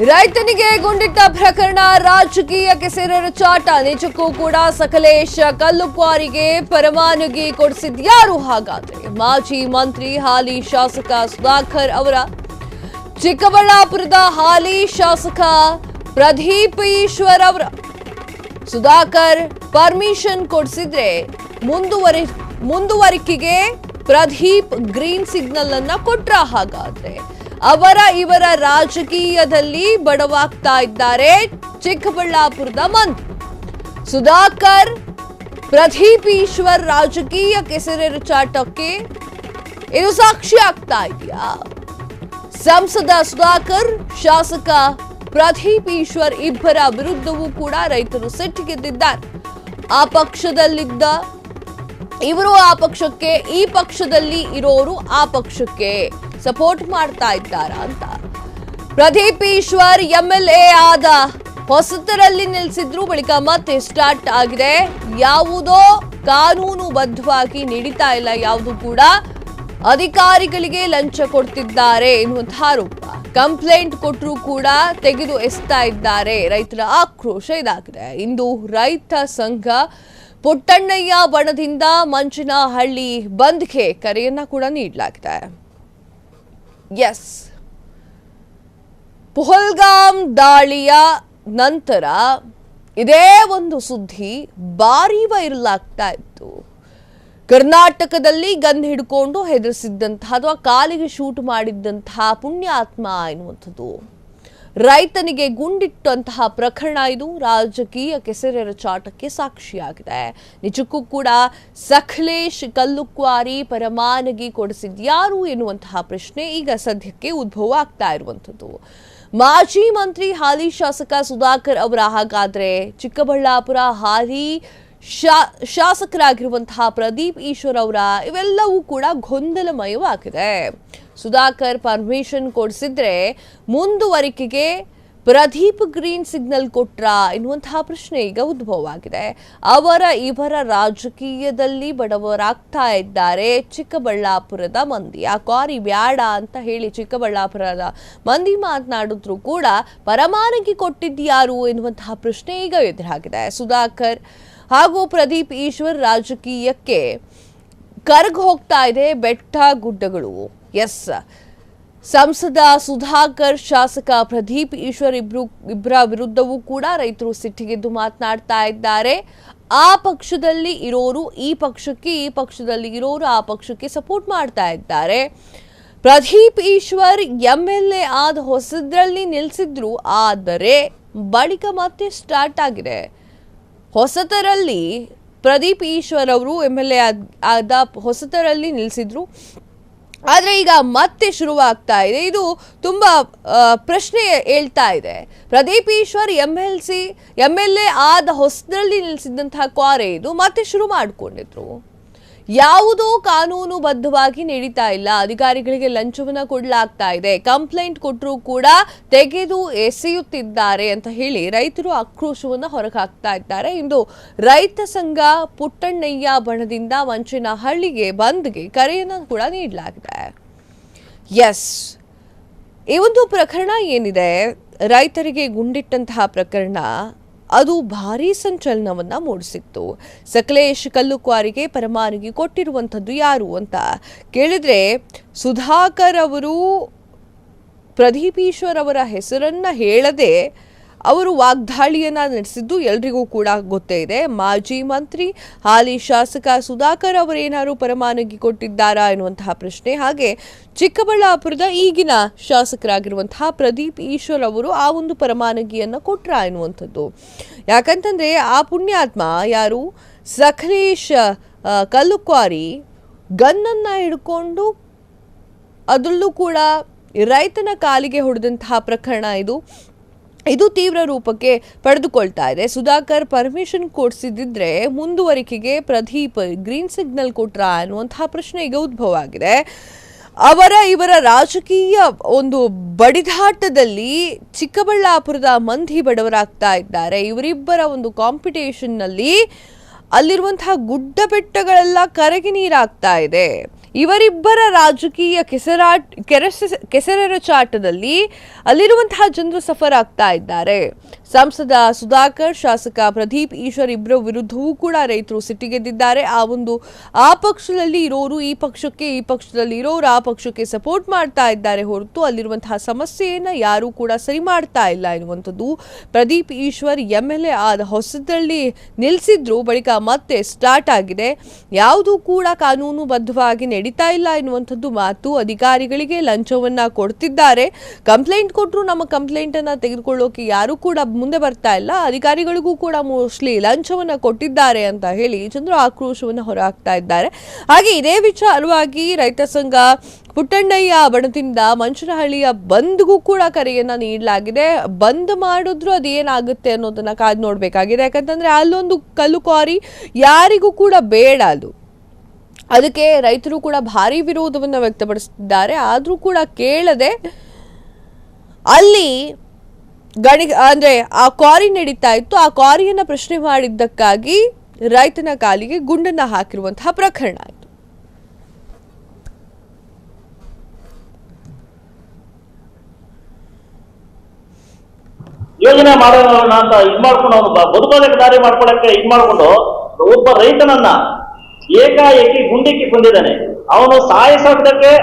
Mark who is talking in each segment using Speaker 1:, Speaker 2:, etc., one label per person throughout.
Speaker 1: ರೈತನಿಗೆ ಗುಂಡಿಟ್ಟ ಪ್ರಕರಣ ರಾಜಕೀಯ ಕೆಸರೆರ ಚಾಟ. ನಿಜಕ್ಕೂ ಕೂಡ ಸಕಲೇಶ್ ಕಲ್ಲುಕ್ವಾರಿಗೆ ಪರವಾನಗಿ ಕೊಡಿಸಿದ್ಯಾರು ಹಾಗಾದ್ರೆ? ಮಾಜಿ ಮಂತ್ರಿ ಹಾಲಿ ಶಾಸಕ ಸುಧಾಕರ್ ಅವರ ಚಿಕ್ಕಬಳ್ಳಾಪುರದ ಹಾಲಿ ಶಾಸಕ ಪ್ರದೀಪ್ ಈಶ್ವರ್ ಅವರ ಸುಧಾಕರ್ ಪರ್ಮಿಷನ್ ಕೊಡಿಸಿದ್ರೆ ಮುಂದುವರಿಕೆಗೆ ಪ್ರದೀಪ್ ಗ್ರೀನ್ ಸಿಗ್ನಲ್ ಅನ್ನ ಕೊಟ್ರ ಹಾಗಾದ್ರೆ? ಇವರ ರಾಜಕೀಯದಲ್ಲಿ ಬಡವಾಗ್ತಾ ಇದ್ದಾರೆ ಚಿಕ್ಕಬಳ್ಳಾಪುರದ ಮಂತ್ರಿ ಸುಧಾಕರ್. ಪ್ರದೀಪ್ ಈಶ್ವರ್ ರಾಜಕೀಯ ಕೆಸರೆರ ಚಾಟಕ್ಕೆ ಇದು ಸಾಕ್ಷಿ ಆಗ್ತಾ ಇದೆಯಾ? ಸಂಸದ ಸುಧಾಕರ್, ಶಾಸಕ ಪ್ರದೀಪ್ ಈಶ್ವರ್ ಇಬ್ಬರ ವಿರುದ್ಧವೂ ಕೂಡ ರೈತರು ಸಿಟ್ಟಿಗೆದ್ದಿದ್ದಾರೆ. ಆ ಪಕ್ಷದಲ್ಲಿದ್ದ ಇವರು ಆ ಪಕ್ಷಕ್ಕೆ, ಈ ಪಕ್ಷದಲ್ಲಿ ಇರೋರು ಆ ಪಕ್ಷಕ್ಕೆ ಸಪೋರ್ಟ್ ಮಾಡ್ತಾ ಇದ್ದಾರಾ ಅಂತ. ಪ್ರದೀಪ್ ಈಶ್ವರ್ ಎಂಎಲ್ಎ ಆದ ಹೊಸತರಲ್ಲಿ ನಿಲ್ಲಿಸಿದ್ರು, ಬಳಿಕ ಮತ್ತೆ ಸ್ಟಾರ್ಟ್ ಆಗಿದೆ. ಯಾವುದೋ ಕಾನೂನುಬದ್ಧವಾಗಿ ನಡೀತಾ ಇಲ್ಲ, ಯಾವುದು ಕೂಡ ಅಧಿಕಾರಿಗಳಿಗೆ ಲಂಚ ಕೊಡ್ತಿದ್ದಾರೆ ಎನ್ನುವಂತಹ ಆರೋಪ. ಕಂಪ್ಲೇಂಟ್ ಕೊಟ್ಟರು ಕೂಡ ತೆಗೆದು ಎಸ್ತಾ ಇದ್ದಾರೆ. ರೈತರ ಆಕ್ರೋಶ ಇದಾಗಿದೆ. ಇಂದು ರೈತ ಸಂಘ ಪುಟ್ಟಣ್ಣಯ್ಯ ಬಣದಿಂದ ಮಂಚನಹಳ್ಳಿ ಬಂದ್ಗೆ ಕರೆಯನ್ನ ಕೂಡ ನೀಡಲಾಗಿದೆ. ಎಸ್, ಪಹಲ್ಗಾಮ್ ದಾಳಿಯ ನಂತರ ಇದೇ ಒಂದು ಸುದ್ದಿ ಭಾರಿ ವೈರಲ್ ಆಗ್ತಾ ಇತ್ತು. ಕರ್ನಾಟಕದಲ್ಲಿ ಗನ್ ಹಿಡ್ಕೊಂಡು ಹೆದರಿಸಿದ್ದಂತಹ ಅಥವಾ ಕಾಲಿಗೆ ಶೂಟ್ ಮಾಡಿದ್ದಂತಹ ಪುಣ್ಯಾತ್ಮ ಎನ್ನುವಂಥದ್ದು ರೈತನಿಗೆ ಗುಂಡಿಟ್ಟಂತಹ ಪ್ರಕರಣ ಇದು ರಾಜಕೀಯ ಕೆಸರೆರ ಚಾಟಕ್ಕೆ ಸಾಕ್ಷಿಯಾಗಿದೆ. ನಿಜಕ್ಕೂ ಕೂಡ ಸಕಲೇಶ್ ಕಲ್ಲುಕ್ವಾರಿ ಪರವಾನಗಿ ಕೊಡಿಸಿದ್ಯಾರು ಎನ್ನುವಂತಹ ಪ್ರಶ್ನೆ ಈಗ ಸದ್ಯಕ್ಕೆ ಉದ್ಭವ ಆಗ್ತಾ ಇರುವಂಥದ್ದು. ಮಾಜಿ ಮಂತ್ರಿ ಹಾಲಿ ಶಾಸಕ ಸುಧಾಕರ್ ಅವರ ಹಾಗಾದ್ರೆ ಚಿಕ್ಕಬಳ್ಳಾಪುರ ಹಾಲಿ ಶಾಸಕರಾಗಿರುವಂತಹ ಪ್ರದೀಪ್ ಈಶ್ವರ್ ಅವರ ಇವೆಲ್ಲವೂ ಕೂಡ ಗೊಂದಲಮಯವಾಗಿದೆ. ಸುಧಾಕರ್ ಪರ್ಮಿಷನ್ ಕೊಡಿಸಿದ್ರೆ ಮುಂದುವರಿಕೆಗೆ ಪ್ರದೀಪ್ ಗ್ರೀನ್ ಸಿಗ್ನಲ್ ಕೊಟ್ರ ಎನ್ನುವಂತಹ ಪ್ರಶ್ನೆ ಈಗ ಉದ್ಭವ ಆಗಿದೆ. ಇವರ ರಾಜಕೀಯದಲ್ಲಿ ಬಡವರಾಗ್ತಾ ಇದ್ದಾರೆ ಚಿಕ್ಕಬಳ್ಳಾಪುರದ ಮಂದಿ. ಆ ಕ್ವಾರಿ ಬ್ಯಾಡ ಅಂತ ಹೇಳಿ ಚಿಕ್ಕಬಳ್ಳಾಪುರದ ಮಂದಿ ಮಾತನಾಡಿದ್ರು ಕೂಡ ಪರವಾನಗಿ ಕೊಟ್ಟಿದ್ಯಾರು ಎನ್ನುವಂತಹ ಪ್ರಶ್ನೆ ಈಗ ಎದುರಾಗಿದೆ. ಸುಧಾಕರ್ ಹಾಗೂ ಪ್ರದೀಪ್ ಈಶ್ವರ್ ರಾಜಕೀಯಕ್ಕೆ ಕರಗಿ ಹೋಗ್ತಾ ಇದೆ ಬೆಟ್ಟ ಗುಡ್ಡಗಳು. ಎಸ್, ಸಂಸದ ಸುಧಾಕರ್, ಶಾಸಕ ಪ್ರದೀಪ್ ಈಶ್ವರ್ ಇಬ್ಬರ ವಿರುದ್ಧವೂ ಕೂಡ ರೈತರು ಸಿಟ್ಟಿಗೆದ್ದು ಮಾತನಾಡ್ತಾ ಇದ್ದಾರೆ. ಆ ಪಕ್ಷದಲ್ಲಿ ಇರೋರು ಈ ಪಕ್ಷಕ್ಕೆ, ಈ ಪಕ್ಷದಲ್ಲಿ ಇರೋರು ಆ ಪಕ್ಷಕ್ಕೆ ಸಪೋರ್ಟ್ ಮಾಡ್ತಾ ಇದ್ದಾರೆ. ಪ್ರದೀಪ್ ಈಶ್ವರ್ ಎಂಎಲ್ಎ ಆದ ಹೊಸದ್ರಲ್ಲಿ ನಿಲ್ಲಿಸಿದ್ರು, ಆದರೆ ಬಳಿಕ ಮತ್ತೆ ಸ್ಟಾರ್ಟ್ ಆಗಿದೆ. ಹೊಸತರಲ್ಲಿ ಪ್ರದೀಪ್ ಈಶ್ವರ್ ಅವರು ಎಂಎಲ್ಎ ಆದ ಹೊಸತರಲ್ಲಿ ನಿಲ್ಲಿಸಿದ್ರು, ಆದರೆ ಈಗ ಮತ್ತೆ ಶುರುವಾಗ್ತಾ ಇದೆ. ಇದು ತುಂಬಾ ಪ್ರಶ್ನೆ ಹೇಳ್ತಾ ಇದೆ. ಪ್ರದೀಪ್ ಈಶ್ವರ್ ಎಂಎಲ್ಎ ಆದ ಹೊಸದಲ್ಲಿ ನಿಲ್ಲಿಸಿದಂತಹ ಕ್ವಾರೆ ಇದು ಮತ್ತೆ ಶುರು ಮಾಡಿಕೊಂಡಿದ್ರು. ಯಾವುದೋ ಕಾನೂನುಬದ್ಧವಾಗಿ ನಡೀತಾ ಇಲ್ಲ, ಅಧಿಕಾರಿಗಳಿಗೆ ಲಂಚವನ್ನ ಕೊಡಲಾಗ್ತಾ ಇದೆ, ಕಂಪ್ಲೇಂಟ್ ಕೊಟ್ಟರು ಕೂಡ ತೆಗೆದು ಎಸೆಯುತ್ತಿದ್ದಾರೆ ಅಂತ ಹೇಳಿ ರೈತರು ಆಕ್ರೋಶವನ್ನ ಹೊರಹಾಕ್ತಾ ಇದ್ದಾರೆ. ಇಂದು ರೈತ ಸಂಘ ಪುಟ್ಟಣ್ಣಯ್ಯ ಬಣದಿಂದ ಮಂಚನಹಳ್ಳಿಗೆ ಬಂದ್ಗೆ ಕರೆಯನ್ನು ಕೂಡ ನೀಡಲಾಗಿದೆ. ಎಸ್, ಈ ಒಂದು ಪ್ರಕರಣ ಏನಿದೆ, ರೈತರಿಗೆ ಗುಂಡಿಟ್ಟಂತಹ ಪ್ರಕರಣ, ಅದು ಭಾರೀ ಸಂಚಲನವನ್ನ ಮೂಡಿಸಿತ್ತು. ಸಕಲೇಶ್ ಕಲ್ಲುಕ್ವಾರಿಗೆ ಪರವಾನಗಿ ಕೊಟ್ಟಿರುವಂಥದ್ದು ಯಾರು ಅಂತ ಕೇಳಿದ್ರೆ ಸುಧಾಕರ್ ಅವರು ಪ್ರದೀಪ್ ಈಶ್ವರ್ ಅವರ ಹೆಸರನ್ನ ಹೇಳದೆ ಅವರು ವಾಗ್ದಾಳಿಯನ್ನ ನಡೆಸಿದ್ದು ಎಲ್ರಿಗೂ ಕೂಡ ಗೊತ್ತೇ ಇದೆ. ಮಾಜಿ ಮಂತ್ರಿ ಹಾಲಿ ಶಾಸಕ ಸುಧಾಕರ್ ಅವರೇನಾದ್ರು ಪರವಾನಗಿ ಕೊಟ್ಟಿದ್ದಾರಾ ಎನ್ನುವಂತಹ ಪ್ರಶ್ನೆ, ಹಾಗೆ ಚಿಕ್ಕಬಳ್ಳಾಪುರದ ಈಗಿನ ಶಾಸಕರಾಗಿರುವಂತಹ ಪ್ರದೀಪ್ ಈಶ್ವರ್ ಅವರು ಆ ಒಂದು ಪರವಾನಗಿಯನ್ನ ಕೊಟ್ರ ಎನ್ನುವಂಥದ್ದು. ಯಾಕಂತಂದ್ರೆ ಆ ಪುಣ್ಯಾತ್ಮ ಯಾರು, ಸಕಲೇಶ್ ಕಲ್ಲುಕ್ವಾರಿ ಗನ್ನನ್ನ ಹಿಡ್ಕೊಂಡು ಅದರಲ್ಲೂ ಕೂಡ ರೈತನ ಕಾಲಿಗೆ ಹೊಡೆದಂತಹ ಪ್ರಕರಣ ಇದು ತೀವ್ರ ರೂಪಕ್ಕೆ ಪಡೆದುಕೊಳ್ತಾ ಇದೆ. ಸುಧಾಕರ್ ಪರ್ಮಿಷನ್ ಕೊಡಿಸಿದ್ರೆ ಮುಂದುವರಿಕೆಗೆ ಪ್ರದೀಪ್ ಗ್ರೀನ್ ಸಿಗ್ನಲ್ ಕೊಟ್ರ ಅನ್ನುವಂತಹ ಪ್ರಶ್ನೆ ಈಗ ಉದ್ಭವ ಆಗಿದೆ. ಇವರ ರಾಜಕೀಯ ಒಂದು ಬಡಿದಾಟದಲ್ಲಿ ಚಿಕ್ಕಬಳ್ಳಾಪುರದ ಮಂದಿ ಬಡವರಾಗ್ತಾ ಇದ್ದಾರೆ. ಇವರಿಬ್ಬರ ಒಂದು ಕಾಂಪಿಟೇಷನ್ ನಲ್ಲಿ ಅಲ್ಲಿರುವಂತಹ ಗುಡ್ಡ ಬೆಟ್ಟಗಳೆಲ್ಲ ಕರಗಿ ನೀರಾಗ್ತಾ ಇದೆ. ಇವರಿಬ್ಬರ ರಾಜಕೀಯ ಕೆಸರೆರಚಾಟದಲ್ಲಿ ಅಲ್ಲಿರುವಂತಹ ಜನರು ಸಫರ್ ಆಗ್ತಾ ಇದ್ದಾರೆ. ಸಂಸದ ಸುಧಾಕರ್, ಶಾಸಕ ಪ್ರದೀಪ್ ಈಶ್ವರ್ ಇಬ್ಬರ ವಿರುದ್ಧವೂ ಕೂಡ ರೈತರು ಸಿಟ್ಟಿಗೆದ್ದಿದ್ದಾರೆ. ಆ ಪಕ್ಷದಲ್ಲಿ ಇರೋರು ಈ ಪಕ್ಷಕ್ಕೆ, ಈ ಪಕ್ಷದಲ್ಲಿ ಇರೋರು ಆ ಪಕ್ಷಕ್ಕೆ ಸಪೋರ್ಟ್ ಮಾಡ್ತಾ ಇದ್ದಾರೆ ಹೊರತು ಅಲ್ಲಿರುವಂತಹ ಸಮಸ್ಯೆಯನ್ನ ಯಾರು ಕೂಡ ಸರಿ ಮಾಡ್ತಾ ಇಲ್ಲ ಎನ್ನುವಂಥದ್ದು. ಪ್ರದೀಪ್ ಈಶ್ವರ್ MLA ಆದ ಹೊಸದಲ್ಲಿ ನಿಲ್ಲಿಸಿದ್ರು, ಬಳಿಕ ಮತ್ತೆ ಸ್ಟಾರ್ಟ್ ಆಗಿದೆ. ಯಾವುದೂ ಕೂಡ ಕಾನೂನುಬದ್ಧವಾಗಿ ನಡೀತಾ ಇಲ್ಲ ಎನ್ನುವಂಥದ್ದು ಮಾತು. ಅಧಿಕಾರಿಗಳಿಗೆ ಲಂಚವನ್ನ ಕೊಡ್ತಿದ್ದಾರೆ. ಕಂಪ್ಲೇಂಟ್ ಕೊಟ್ಟರು ನಮ್ಮ ಕಂಪ್ಲೇಂಟ್ ಅನ್ನ ತೆಗೆದುಕೊಳ್ಳೋಕೆ ಯಾರು ಕೂಡ ಮುಂದೆ ಬರ್ತಾ ಇಲ್ಲ. ಅಧಿಕಾರಿಗಳಿಗೂ ಕೂಡ ಮೋಸ್ಟ್ಲಿ ಲಂಚವನ್ನ ಕೊಟ್ಟಿದ್ದಾರೆ ಅಂತ ಹೇಳಿ ಜನರು ಆಕ್ರೋಶವನ್ನ ಹೊರಹಾಕ್ತಾ ಇದ್ದಾರೆ. ಹಾಗೆ ಇದೇ ವಿಚಾರವಾಗಿ ರೈತ ಸಂಘ ಪುಟ್ಟಣ್ಣಯ್ಯ ಬಣದಿಂದ ಮಂಚನಹಳ್ಳಿಯ ಬಂದ್ಗೂ ಕೂಡ ಕರೆಯನ್ನ ನೀಡಲಾಗಿದೆ. ಬಂದ್ ಮಾಡಿದ್ರು ಅದೇನಾಗುತ್ತೆ ಅನ್ನೋದನ್ನ ಕಾದು ನೋಡ್ಬೇಕಾಗಿದೆ. ಯಾಕಂತಂದ್ರೆ ಅಲ್ಲೊಂದು ಕಲ್ಲು ಕ್ವಾರಿ ಯಾರಿಗೂ ಕೂಡ ಬೇಡ. ಅದಕ್ಕೆ ರೈತರು ಕೂಡ ಭಾರಿ ವಿರೋಧವನ್ನ ವ್ಯಕ್ತಪಡಿಸುತ್ತಿದ್ದಾರೆ. ಆದ್ರೂ ಕೂಡ ಕೇಳದೆ ಅಲ್ಲಿ ಅಂದ್ರೆ ಆ ಕ್ವಾರಿ ನಡೀತಾ ಇತ್ತು. ಆ ಕ್ವಾರಿಯನ್ನ ಪ್ರಶ್ನೆ ಮಾಡಿದ್ದಕ್ಕಾಗಿ ರೈತನ ಕಾಲಿಗೆ ಗುಂಡನ್ನ ಹಾಕಿರುವಂತಹ ಪ್ರಕರಣ ಆಯಿತು.
Speaker 2: ಯೋಜನೆ ಮಾಡೋಣ ಅಂತ ಮಾಡ್ಕೊಂಡು ಅವನು ಬದುಕೋದಕ್ಕೆ ದಾರಿ ಮಾಡ್ಕೊಳಕ್ಕೆ ಮಾಡ್ಕೊಂಡು ಒಬ್ಬ ರೈತನನ್ನ ಏಕಾಏಕಿ ಗುಂಡಿಕ್ಕಿ ಬಂದಿದ್ದಾನೆ. ಅವನು ಸಾಯಿಸೋದಕ್ಕೆ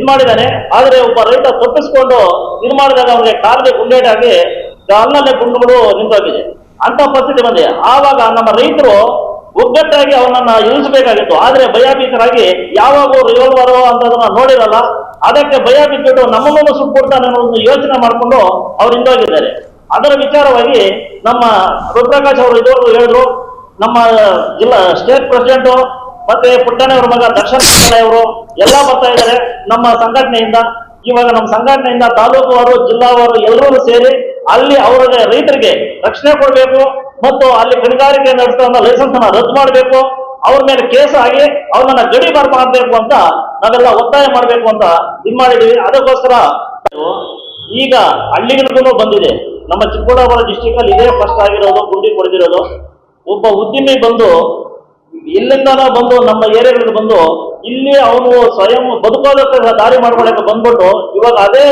Speaker 2: ಮಾಡಿದ್ದಾನೆ. ಆದ್ರೆ ಒಬ್ಬ ರೈತ ತಪ್ಪಿಸ್ಕೊಂಡು ಮಾಡಿದಾಗ ಅವನಿಗೆ ಕಾಲಿಗೆ ಗುಂಡೇಟಾಗಿ ಅಲ್ಲಲ್ಲೇ ಗುಂಡುಗಳು ನಿಂತೋಗಿದೆ. ಅಂತ ಪರಿಸ್ಥಿತಿ ಬಂದಿದೆ. ಆವಾಗ ನಮ್ಮ ರೈತರು ಒಗ್ಗಟ್ಟಾಗಿ ಅವನನ್ನ ಇಳಿಸಬೇಕಾಗಿತ್ತು. ಆದ್ರೆ ಭಯಭೀತರಾಗಿ ಯಾವಾಗ ರಿವಾಲ್ವರ್ ಅಂತದನ್ನ ನೋಡಿರಲ್ಲ, ಅದಕ್ಕೆ ಭಯ ಬಿದ್ದುಬಿಟ್ಟು ನಮ್ಮನ್ನು ಸುಟ್ಕೊಡ್ತಾನೆ ಅನ್ನೋ ಒಂದು ಯೋಚನೆ ಮಾಡಿಕೊಂಡು ಅವ್ರು ಹಿಂದೋಗಿದ್ದಾರೆ. ಅದರ ವಿಚಾರವಾಗಿ ನಮ್ಮ ರುದ್ರಕಾಶ್ ಅವರು ಇದುವರೆಗೂ ಹೇಳಿದ್ರು. ನಮ್ಮ ಜಿಲ್ಲಾ ಸ್ಟೇಟ್ ಪ್ರೆಸಿಡೆಂಟ್ ಮತ್ತೆ ಪುಟ್ಟಣ್ಣವರ ಮಗ ದರ್ಶನ್ ಅವರು ಎಲ್ಲ ಬರ್ತಾ ಇದ್ದಾರೆ ನಮ್ಮ ಸಂಘಟನೆಯಿಂದ. ಇವಾಗ ನಮ್ಮ ಸಂಘಟನೆಯಿಂದ ತಾಲೂಕುವಾರು, ಜಿಲ್ಲಾವಾರು ಎಲ್ಲರೂ ಸೇರಿ ಅಲ್ಲಿ ಅವರಿಗೆ ರೈತರಿಗೆ ರಕ್ಷಣೆ ಕೊಡಬೇಕು ಮತ್ತು ಅಲ್ಲಿ ಗಣಿಗಾರಿಕೆ ನಡೆಸ್ತಾ ಲೈಸೆನ್ಸ್ ಅನ್ನ ರದ್ದು ಮಾಡಬೇಕು, ಅವ್ರ ಮೇಲೆ ಕೇಸ್ ಆಗಿ ಅವ್ರನ್ನ ಗಡಿ ಮಾಡಬೇಕು ಅಂತ ನಾವೆಲ್ಲ ಒತ್ತಾಯ ಮಾಡಬೇಕು ಅಂತ ಮಾಡಿದೀವಿ. ಅದಕ್ಕೋಸ್ಕರ ಈಗ ಹಳ್ಳಿಗಳಿಗೂ ಬಂದಿದೆ. ನಮ್ಮ ಚಿಕ್ಕಬಳ್ಳಾಪುರ ಡಿಸ್ಟಿಕ್ ಅಲ್ಲಿ ಇದೇ ಫಸ್ಟ್ ಆಗಿರೋದು ಗುಂಡಿ ಕೊಡ್ದಿರೋದು. ಒಬ್ಬ ಉದ್ಯಮಿ ಬಂದು ಇಲ್ಲಿಂದಾನ ಬಂದು ನಮ್ಮ ಏರಿಯಾಗಳಿಗೆ ಬಂದು ಇಲ್ಲಿ ಅವನು ಸ್ವಯಂ ಬದುಕೋದಕ್ಕೆ ದಾರಿ ಮಾಡ್ಕೊಳಕ್ಕೆ ಬಂದ್ಬಿಟ್ಟು ಇವಾಗ ಅದೇ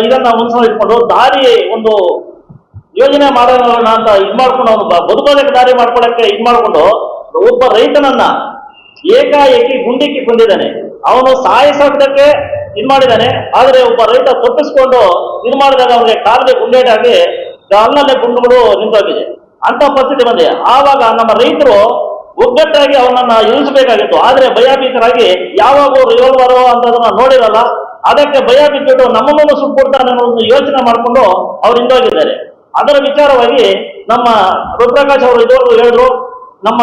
Speaker 2: ಇದನ್ನ ಮನಸ್ಸಲ್ಲಿ ಇಟ್ಕೊಂಡು ದಾರಿ ಒಂದು ಯೋಜನೆ ಮಾಡೋಣ ಅಂತ ಮಾಡ್ಕೊಂಡು ಅವನು ಬದುಕೋದಕ್ಕೆ ದಾರಿ ಮಾಡ್ಕೊಳಕ್ಕೆ ಮಾಡ್ಕೊಂಡು ಒಬ್ಬ ರೈತನನ್ನ ಏಕಾಏಕಿ ಗುಂಡಿಕ್ಕಿ ಬಂದಿದ್ದಾನೆ. ಅವನು ಸಾಯಿಸೋದಕ್ಕೆ ಮಾಡಿದ್ದಾನೆ. ಆದ್ರೆ ಒಬ್ಬ ರೈತ ತಪ್ಪಿಸ್ಕೊಂಡು ಮಾಡಿದಾಗ ಅವನಿಗೆ ಕಾಲಿಗೆ ಗುಂಡೇಟಾಗಿ ಅಲ್ಲಲ್ಲೇ ಗುಂಡುಗಳು ನಿಂತೋಗಿದೆ. ಅಂತ ಪರಿಸ್ಥಿತಿ ಬಂದಿದೆ. ಆವಾಗ ನಮ್ಮ ರೈತರು ಒಗ್ಗಟ್ಟಾಗಿ ಅವನನ್ನ ಇಳಿಸಬೇಕಾಗಿತ್ತು. ಆದ್ರೆ ಭಯಭೀತರಾಗಿ ಯಾವಾಗ ರಿವಾಲ್ವರ್ ಅಂತದನ್ನ ನೋಡಿರಲ್ಲ, ಅದಕ್ಕೆ ಭಯ ಬಿದ್ದುಬಿಟ್ಟು ನಮ್ಮನ್ನು ಸುಟ್ಕೊಡ್ತಾನೆ ಅನ್ನೋ ಒಂದು ಯೋಚನೆ ಮಾಡಿಕೊಂಡು ಅವ್ರು ಹಿಂದೋಗಿದ್ದಾರೆ. ಅದರ ವಿಚಾರವಾಗಿ ನಮ್ಮ ರುದ್ರಕಾಶ್ ಅವರು ಇದುವರೆಗೂ ಹೇಳಿದ್ರು. ನಮ್ಮ